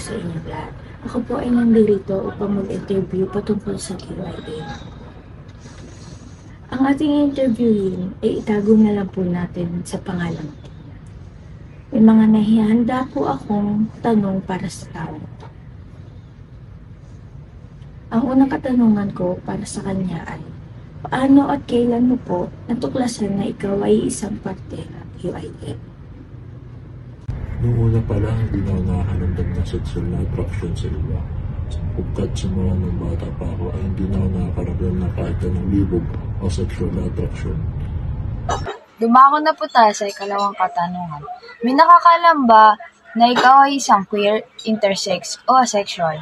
sa inyong lahat. Ako po ay nandito upang mag-interview patungkol sa QIA. Ang ating interviewin ay itago na lang po natin sa pangalan. May mga nahihanda po akong tanong para sa tao. Ang unang katanungan ko para sa kanya ay, paano at kailan mo po natuklasan na ikaw ay isang parte ng QIA? Noong una pa lang, hindi na ako nakakaramdam ng sexual na attraction sa iba. Sapagkat simula nung bata pa ako ay hindi na ako nakakaramdam ng kahit anong libog o sexual na attraction. Dumako na po tayo sa ikalawang katanungan. May nakakaalam ba na ikaw ay isang queer, intersex o asexual?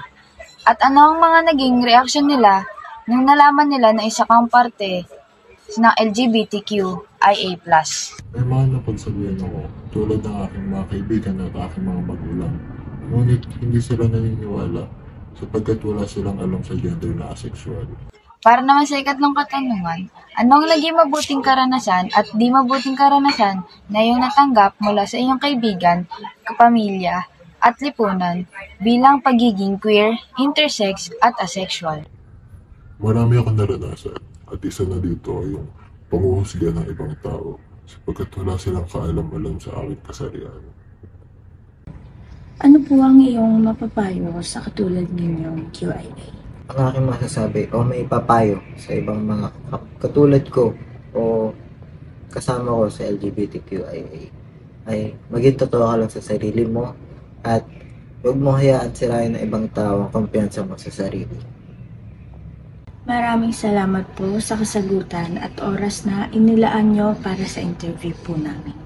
At ano ang mga naging reaksyon nila nung nalaman nila na isa kang parte ng LGBTQIA+. May mga napagsabihan ako tulad ng aking mga kaibigan at aking mga magulang. Ngunit hindi sila naniniwala sapagkat wala silang alam sa gender na asexual. Para naman sa ikatlong katanungan, anong naging mabuting karanasan at di mabuting karanasan na iyong natanggap mula sa iyong kaibigan, kapamilya, at lipunan bilang pagiging queer, intersex, at asexual? Marami akong naranasan at isa na dito ay yung panghuhusga ng ibang tao sapagkat wala silang kaalam-alam sa aking kasarian. Ano po ang iyong mapapayo sa katulad ninyong QIA? Ang aking masasabi o may papayo sa ibang mga katulad ko o kasama ko sa LGBTQIA ay maging totoo ka lang sa sarili mo at huwag mo hayaan sirain ng ibang tao ang kumpiyansa mo sa sarili. Maraming salamat po sa kasagutan at oras na inilaan nyo para sa interview po namin.